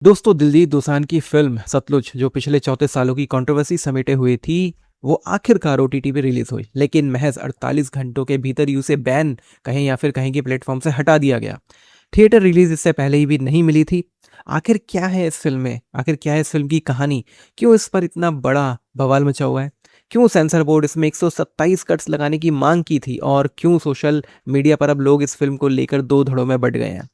दोस्तों, दिलजीत दोसांझ की फिल्म सतलुज जो पिछले 34 सालों की कंट्रोवर्सी समेटे हुए थी, वो आखिरकार ओटीटी पे रिलीज हुई। लेकिन महज 48 घंटों के भीतर ही उसे बैन कहीं या फिर कहीं के प्लेटफॉर्म से हटा दिया गया। थिएटर रिलीज इससे पहले ही भी नहीं मिली थी। आखिर क्या है इस फिल्म में? आखिर क्या है इस फिल्म की कहानी? क्यों इस पर इतना बड़ा बवाल मचा हुआ है? क्यों सेंसर बोर्ड इसमें 127 कट्स लगाने की मांग की थी? और क्यों सोशल मीडिया पर अब लोग इस फिल्म को लेकर दो धड़ों में बंट गए हैं?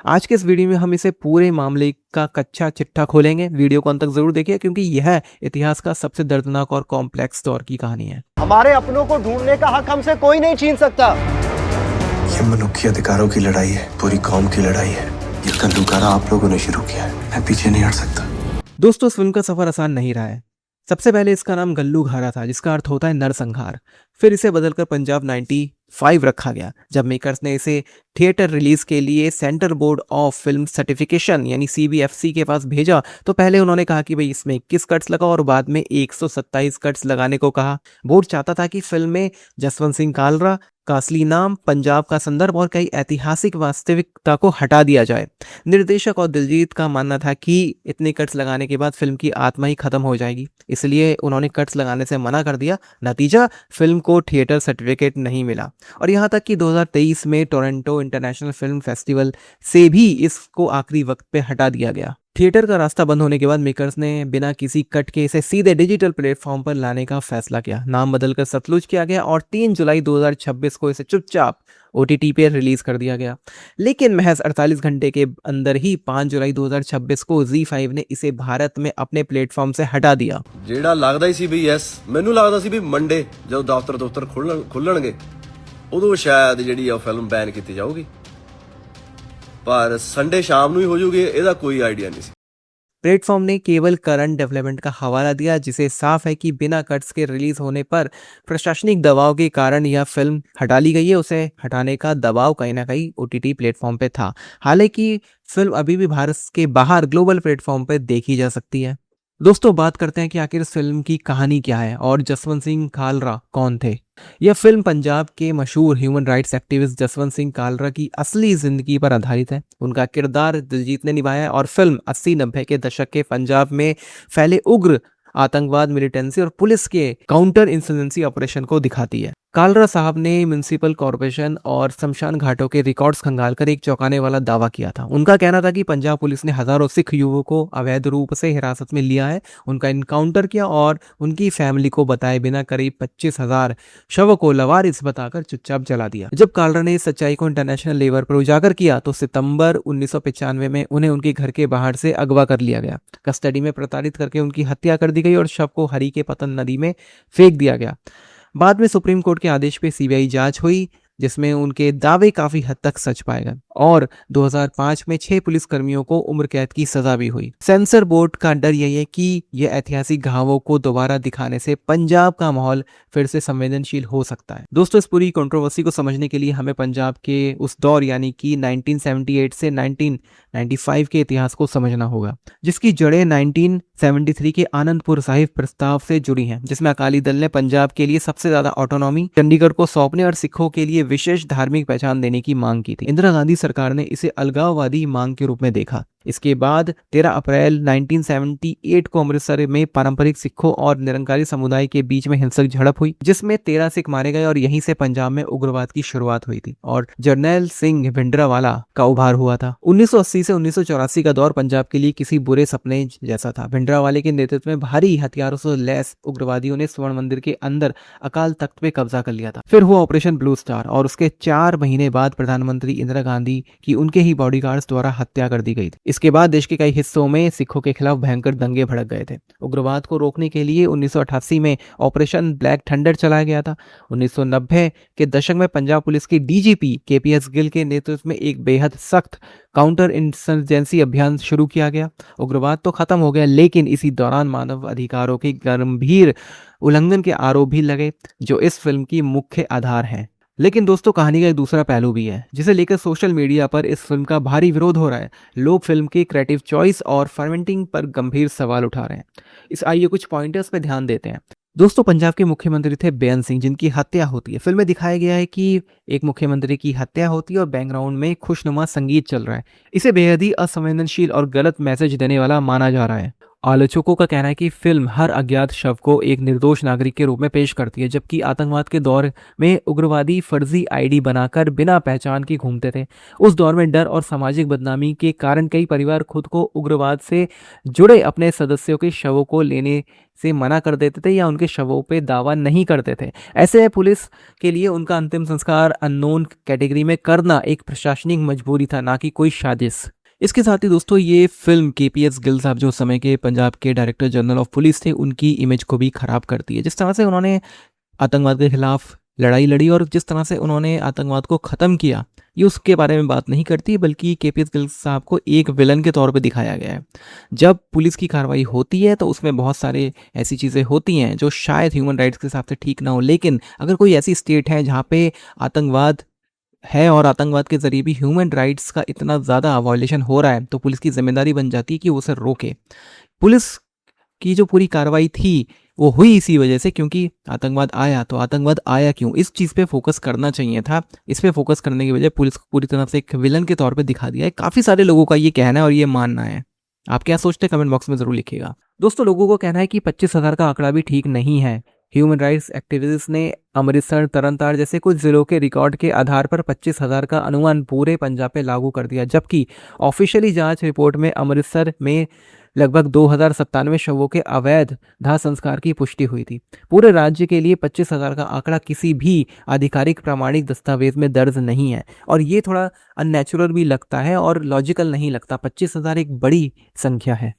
आज के इस वीडियो में हम इसे पूरे मामले का कच्चा चिट्ठा खोलेंगे। वीडियो को अंत तक जरूर देखिए, क्योंकि यह इतिहास का सबसे दर्दनाक और कॉम्प्लेक्स दौर की कहानी है। हमारे अपनों को ढूंढने का हक हमसे कोई नहीं छीन सकता। ये मनुष्य अधिकारों की लड़ाई है, पूरी कौम की लड़ाई है। ये कल्लूकारा आप लोगों ने शुरू किया है, मैं पीछे नहीं हट सकता। दोस्तों, इस फिल्म का सफर आसान नहीं रहा है। सबसे पहले इसका नाम गल्लू घारा था, जिसका अर्थ होता है नरसंहार। फिर इसे बदलकर पंजाब 95 रखा गया। जब मेकर्स ने इसे थिएटर रिलीज के लिए centre board of film certification यानी सीबीएफसी के पास भेजा, तो पहले उन्होंने कहा कि भाई इसमें 21 कट्स लगाओ और बाद में 127 कट्स लगाने को कहा। बोर्ड चाहता था कि फिल्म में जसवंत सिंह कालरा का असली नाम, पंजाब का संदर्भ और कई ऐतिहासिक वास्तविकता को हटा दिया जाए। निर्देशक और दिलजीत का मानना था कि इतने कट्स लगाने के बाद फिल्म की आत्मा ही खत्म हो जाएगी, इसलिए उन्होंने कट्स लगाने से मना कर दिया। नतीजा, फिल्म को थिएटर सर्टिफिकेट नहीं मिला। और यहाँ तक कि 2023 में टोरंटो इंटरनेशनल फिल्म फेस्टिवल से भी इसको आखिरी वक्त पे हटा दिया गया। थिएटर का रास्ता बंद होने के बाद मेकर्स ने बिना किसी कट के इसे सीधे डिजिटल प्लेटफॉर्म पर लाने का फैसला किया। नाम बदलकर सतलुज किया गया और 3 जुलाई 2026 को इसे चुपचाप ओटीटी पे रिलीज कर दिया गया। लेकिन महज 48 घंटे के अंदर ही 5 जुलाई 2026 को Z5 ने इसे भारत में अपने प्लेटफॉर्म से हटा दिया। ਜਿਹੜਾ ਲੱਗਦਾ ਹੀ ਸੀ ਵੀ ਯੈਸ ਮੈਨੂੰ ਲੱਗਦਾ ਸੀ ਵੀ ਮੰਡੇ ਜਦੋਂ ਦਫ਼ਤਰ ਖੁੱਲਣਗੇ ਉਦੋਂ ਸ਼ਾਇਦ ਜਿਹੜੀ ਆ ਫਿਲਮ ਬੈਨ ਕੀਤੀ ਜਾਊਗੀ, ਪਰ ਸੰਡੇ ਸ਼ਾਮ ਨੂੰ ਹੀ ਹੋ ਜੂਗੀ ਇਹਦਾ ਕੋਈ ਆਈਡੀਆ ਨਹੀਂ ਸੀ। प्लेटफॉर्म ने केवल करंट डेवलपमेंट का हवाला दिया, जिसे साफ है कि बिना कट्स के रिलीज होने पर प्रशासनिक दबाव के कारण यह फिल्म हटा ली गई है। उसे हटाने का दबाव कहीं ना कहीं ओटीटी प्लेटफॉर्म पे था। हालांकि फिल्म अभी भी भारत के बाहर ग्लोबल प्लेटफॉर्म पे देखी जा सकती है। दोस्तों, बात करते हैं कि आखिर इस फिल्म की कहानी क्या है और जसवंत सिंह कालरा कौन थे। यह फिल्म पंजाब के मशहूर human rights activist Jaswant Singh Kalra की असली जिंदगी पर आधारित है। उनका किरदार दिलजीत ने निभाया है और फिल्म 80-90 के दशक के पंजाब में फैले उग्र आतंकवाद, मिलिटेंसी और पुलिस के काउंटर इंसर्जेंसी ऑपरेशन को दिखाती है। कालरा साहब ने म्युनिसिपल कॉरपोरेशन और शमशान घाटों के रिकॉर्ड्स खंगालकर एक चौंकाने वाला दावा किया था। उनका कहना था कि पंजाब पुलिस ने हजारों सिख युवकों को अवैध रूप से हिरासत में लिया है, उनका इनकाउंटर किया और उनकी फैमिली को बताए बिना करीब 25,000 शवों को लवारिस बताकर चुपचाप जला दिया। जब कालरा ने इस सच्चाई को इंटरनेशनल लेवल पर उजागर किया तो सितंबर 1995 में उन्हें उनके घर के बाहर से अगवा कर लिया गया, कस्टडी में प्रताड़ित करके उनकी हत्या कर दी गई और शव को हरी के पतन नदी में फेंक दिया गया। बाद में सुप्रीम कोर्ट के आदेश पे सीबीआई जांच हुई, जिसमें उनके दावे काफी हद तक सच पाए गए और 2005 में 6 पुलिसकर्मियों को उम्र कैद की सजा भी हुई। सेंसर बोर्ड का डर यही है कि यह ऐतिहासिक घावों को दोबारा दिखाने से पंजाब का माहौल फिर से संवेदनशील हो सकता है। दोस्तों, इस पूरी कंट्रोवर्सी को समझने के लिए हमें पंजाब के उस दौर यानी कि 1978 से 1995 के इतिहास को समझना होगा, जिसकी जड़ें 1973 के आनंदपुर साहिब प्रस्ताव से जुड़ी हैं, जिसमें अकाली दल ने पंजाब के लिए सबसे ज्यादा ऑटोनॉमी चंडीगढ़ को सौंपने और सिखों के लिए विशेष धार्मिक पहचान देने की मांग की थी। इंदिरा गांधी सरकार ने इसे अलगाववादी मांग के रूप में देखा। इसके बाद 13 अप्रैल 1978 को अमृतसर में पारंपरिक सिखों और निरंकारी समुदाय के बीच में हिंसक झड़प हुई, जिसमें 13 सिख मारे गए और यहीं से पंजाब में उग्रवाद की शुरुआत हुई थी और जर्नैल सिंह भिंडरावाला का उभार हुआ था। 1980 से 1984 का दौर पंजाब के लिए किसी बुरे सपने जैसा था। भिंडरावाले के नेतृत्व में भारी हथियारों से लैस उग्रवादियों ने स्वर्ण मंदिर के अंदर अकाल तख्त पे कब्जा कर लिया था। फिर हुआ ऑपरेशन ब्लू स्टार और उसके 4 महीने बाद प्रधानमंत्री इंदिरा गांधी की उनके ही बॉडीगार्ड्स द्वारा हत्या कर दी गई थी। इसके बाद देश के कई हिस्सों में सिखों के खिलाफ भयंकर दंगे भड़क गए थे। उग्रवाद को रोकने के लिए 1988 में ऑपरेशन ब्लैक थंडर चलाया गया था। 1990 के दशक में पंजाब पुलिस की डीजीपी केपीएस गिल के नेतृत्व में एक बेहद सख्त काउंटर इंसर्जेंसी अभियान शुरू किया गया। उग्रवाद तो खत्म हो गया, लेकिन इसी दौरान मानव अधिकारों के गंभीर उल्लंघन के आरोप भी लगे, जो इस फिल्म की मुख्य आधार हैं। लेकिन दोस्तों, कहानी का एक दूसरा पहलू भी है, जिसे लेकर सोशल मीडिया पर इस फिल्म का भारी विरोध हो रहा है। लोग फिल्म की क्रिएटिव चॉइस और फॉर्मेटिंग पर गंभीर सवाल उठा रहे हैं। आइए कुछ पॉइंटर्स पे ध्यान देते हैं। दोस्तों पंजाब के मुख्यमंत्री थे बेअंत सिंह, जिनकी हत्या होती है। फिल्म में दिखाया गया है कि एक मुख्यमंत्री की हत्या होती है और बैकग्राउंड में खुशनुमा संगीत चल रहा है। इसे बेहद ही असंवेदनशील और गलत मैसेज देने वाला माना जा रहा है। आलोचकों का कहना है कि फिल्म हर अज्ञात शव को एक निर्दोष नागरिक के रूप में पेश करती है, जबकि आतंकवाद के दौर में उग्रवादी फर्जी आईडी बनाकर बिना पहचान के घूमते थे। उस दौर में डर और सामाजिक बदनामी के कारण कई परिवार खुद को उग्रवाद से जुड़े अपने सदस्यों के शवों को लेने से मना कर देते थे या उनके शवों पे दावा नहीं करते थे। ऐसे में पुलिस के लिए उनका अंतिम संस्कार अननोन कैटेगरी में करना एक प्रशासनिक मजबूरी था, ना कि कोई साजिश। इसके साथ ही दोस्तों ये फिल्म केपीएस गिल साहब जो उस समय के पंजाब के डायरेक्टर जनरल ऑफ पुलिस थे, उनकी इमेज को भी खराब करती है। जिस तरह से उन्होंने आतंकवाद के खिलाफ लड़ाई लड़ी और जिस तरह से उन्होंने आतंकवाद को ख़त्म किया, ये उसके बारे में बात नहीं करती, बल्कि केपीएस गिल साहब को एक विलन के तौर पे दिखाया गया है। जब पुलिस की कार्रवाई होती है तो उसमें बहुत सारे ऐसी चीज़ें होती हैं जो शायद ह्यूमन राइट्स के हिसाब से ठीक ना हो, लेकिन अगर कोई ऐसी स्टेट है जहाँ पे आतंकवाद है और आतंकवाद के जरिए भी ह्यूमन राइट्स का इतना ज़्यादा वायलेशन हो रहा है, तो पुलिस की जिम्मेदारी बन जाती है कि वो उसे रोके। पुलिस की जो पूरी कार्रवाई थी वो हुई इसी वजह से, क्योंकि आतंकवाद आया। तो आतंकवाद आया क्यों, इस चीज़ पे फोकस करना चाहिए था। इस पे फोकस करने की वजह पुलिस को पूरी तरह से एक विलन के तौर पे दिखा दिया है। काफ़ी सारे लोगों का ये कहना है और ये मानना है। आप क्या सोचते हैं कमेंट बॉक्स में ज़रूर लिखिएगा। दोस्तों लोगों को कहना है कि 25,000 का आंकड़ा भी ठीक नहीं है। ह्यूमन राइट्स एक्टिविस्ट ने अमृतसर, तरनतार जैसे कुछ जिलों के रिकॉर्ड के आधार पर 25,000 का अनुमान पूरे पंजाब पे लागू कर दिया, जबकि ऑफिशियली जांच रिपोर्ट में अमृतसर में लगभग 2,097 शवों के अवैध दाह संस्कार की पुष्टि हुई थी। पूरे राज्य के लिए 25,000 का आंकड़ा किसी भी आधिकारिक प्रमाणिक दस्तावेज में दर्ज नहीं है और ये थोड़ा अननेचुरल भी लगता है और लॉजिकल नहीं लगता। 25,000 एक बड़ी संख्या है।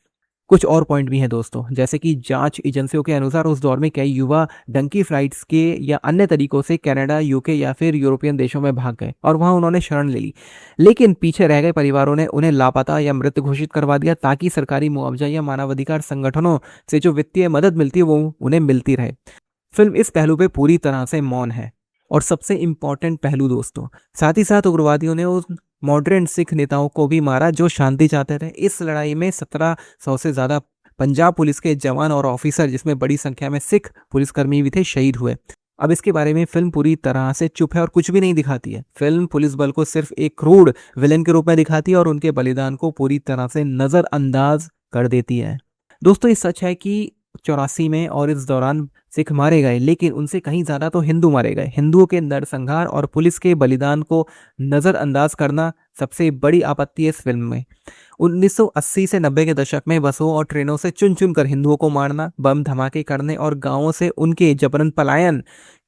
कुछ और पॉइंट भी हैं दोस्तों, जैसे कि जांच एजेंसियों के अनुसार उस दौर में कई युवा डंकी फ्लाइट्स के या अन्य तरीकों से कनाडा, यूके या फिर यूरोपियन देशों में भाग गए और वहां उन्होंने शरण ले ली, लेकिन पीछे रह गए परिवारों ने उन्हें लापता या मृत घोषित करवा दिया ताकि सरकारी मुआवजा या मानवाधिकार संगठनों से जो वित्तीय मदद मिलती है वो उन्हें मिलती रहे। फिल्म इस पहलू पे पूरी तरह से मौन है। और सबसे इम्पॉर्टेंट पहलू दोस्तों, साथ ही साथ उग्रवादियों ने उस मॉडरेट सिख नेताओं को भी मारा जो शांति चाहते थे। इस लड़ाई में 1700 से ज़्यादा पंजाब पुलिस के जवान और ऑफिसर, जिसमें बड़ी संख्या में सिख पुलिसकर्मी भी थे, शहीद हुए। अब इसके बारे में फिल्म पूरी तरह से चुप है और कुछ भी नहीं दिखाती है। फिल्म पुलिस बल को सिर्फ एक क्रूड विलेन के रूप में दिखाती है और उनके बलिदान को पूरी तरह से नज़रअंदाज कर देती है। दोस्तों ये सच है कि 84 में और इस दौरान सिख मारे गए, लेकिन उनसे कहीं ज़्यादा तो हिंदू मारे गए। हिंदुओं के नरसंहार और पुलिस के बलिदान को नज़रअंदाज करना सबसे बड़ी आपत्ति है इस फिल्म में। 1980 से 90 के दशक में बसों और ट्रेनों से चुन चुन कर हिंदुओं को मारना, बम धमाके करने और गांवों से उनके जबरन पलायन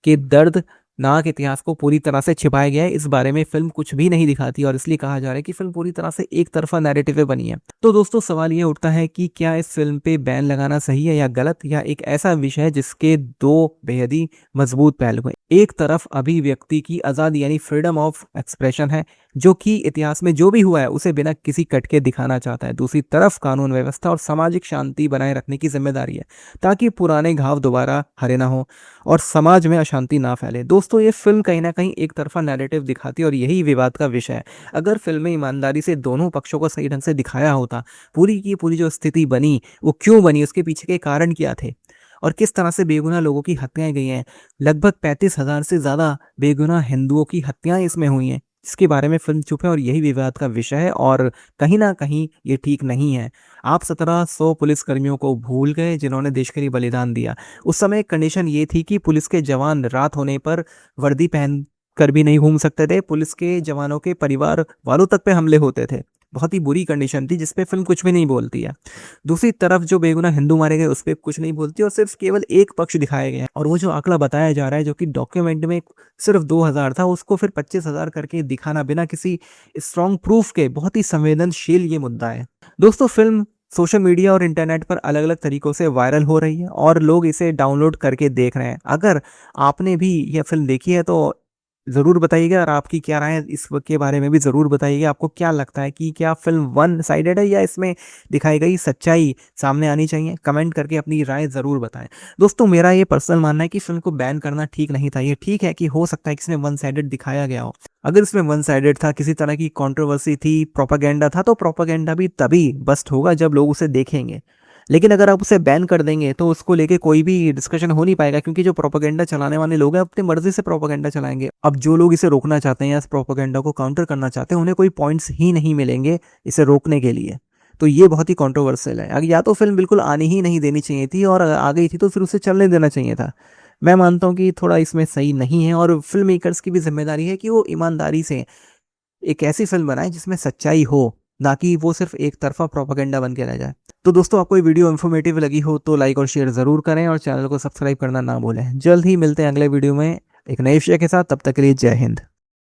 के दर्दनाक इतिहास को पूरी तरह से छिपाया गया है। इस बारे में फिल्म कुछ भी नहीं दिखाती और इसलिए कहा जा रहा है कि फिल्म पूरी तरह से एक तरफा नैरेटिव बनी है। तो दोस्तों सवाल ये उठता है कि क्या इस फिल्म पे बैन लगाना सही है या गलत, या एक ऐसा विषय है जिसके दो बेहद ही मजबूत पहलू हैं। एक तरफ अभिव्यक्ति की आज़ादी यानी फ्रीडम ऑफ एक्सप्रेशन है, जो कि इतिहास में जो भी हुआ है उसे बिना किसी कट के दिखाना चाहता है। दूसरी तरफ कानून व्यवस्था और सामाजिक शांति बनाए रखने की जिम्मेदारी है ताकि पुराने घाव दोबारा हरे ना हो और समाज में अशांति ना फैले। दोस्तों ये फिल्म कहीं ना कहीं एक तरफा नैरेटिव दिखाती है और यही विवाद का विषय है। अगर फिल्म में ईमानदारी से दोनों पक्षों को सही ढंग से दिखाया होता, पूरी की पूरी जो स्थिति बनी वो क्यों बनी, उसके पीछे के कारण क्या थे और किस तरह से बेगुनाह लोगों की हत्याएं गई हैं। लगभग 35,000 से ज़्यादा बेगुनाह हिंदुओं की हत्याएं इसमें हुई हैं, इसके बारे में फिल्म चुप है और यही विवाद का विषय है और कहीं ना कहीं ये ठीक नहीं है। आप 1700 पुलिसकर्मियों को भूल गए जिन्होंने देश के लिए बलिदान दिया। उस समय कंडीशन ये थी कि पुलिस के जवान रात होने पर वर्दी पहन कर भी नहीं घूम सकते थे। पुलिस के जवानों के परिवार वालों तक पे हमले होते थे। बहुत ही बुरी कंडीशन थी जिस पे फिल्म कुछ भी नहीं बोलती है। दूसरी तरफ जो बेगुनाह हिंदू मारे गए उस पर कुछ नहीं बोलती और सिर्फ केवल एक पक्ष दिखाया गया है। और वो जो आंकड़ा बताया जा रहा है जो कि डॉक्यूमेंट में सिर्फ 2,000 था, उसको फिर 25,000 करके दिखाना बिना किसी स्ट्रॉन्ग प्रूफ के बहुत ही संवेदनशील ये मुद्दा है। दोस्तों फिल्म सोशल मीडिया और इंटरनेट पर अलग अलग तरीकों से वायरल हो रही है और लोग इसे डाउनलोड करके देख रहे हैं। अगर आपने भी यह फिल्म देखी है तो ज़रूर बताइएगा और आपकी क्या राय है इस के बारे में भी ज़रूर बताइएगा। आपको क्या लगता है कि क्या फिल्म वन साइडेड है या इसमें दिखाई गई सच्चाई सामने आनी चाहिए? कमेंट करके अपनी राय ज़रूर बताएं। दोस्तों मेरा ये पर्सनल मानना है कि फिल्म को बैन करना ठीक नहीं था। ये ठीक है कि हो सकता है कि इसमें वन साइडेड दिखाया गया हो। अगर इसमें वन साइडेड था, किसी तरह की कंट्रोवर्सी थी, प्रोपागेंडा था, तो प्रोपागेंडा भी तभी बस्ट होगा जब लोग उसे देखेंगे। लेकिन अगर आप उसे बैन कर देंगे तो उसको लेके कोई भी डिस्कशन हो नहीं पाएगा, क्योंकि जो प्रोपेगेंडा चलाने वाले लोग हैं अपनी मर्जी से प्रोपेगेंडा चलाएंगे। अब जो लोग इसे रोकना चाहते हैं या इस प्रोपेगेंडा को काउंटर करना चाहते हैं, उन्हें कोई पॉइंट्स ही नहीं मिलेंगे इसे रोकने के लिए। तो ये बहुत ही कंट्रोवर्शियल है। या तो फिल्म बिल्कुल आनी ही नहीं देनी चाहिए थी, और अगर आ गई थी तो फिर उसे चलने देना चाहिए था। मैं मानता हूँ कि थोड़ा इसमें सही नहीं है, और फिल्म मेकर्स की भी जिम्मेदारी है कि वो ईमानदारी से एक ऐसी फिल्म बनाए जिसमें सच्चाई हो, ना कि वो सिर्फ एक तरफा प्रोपेगेंडा बन के रह जाए। तो दोस्तों, आपको ये वीडियो इन्फॉर्मेटिव लगी हो तो लाइक और शेयर ज़रूर करें, और चैनल को सब्सक्राइब करना ना भूलें। जल्द ही मिलते हैं अगले वीडियो में एक नए विषय के साथ। तब तक के लिए जय हिंद।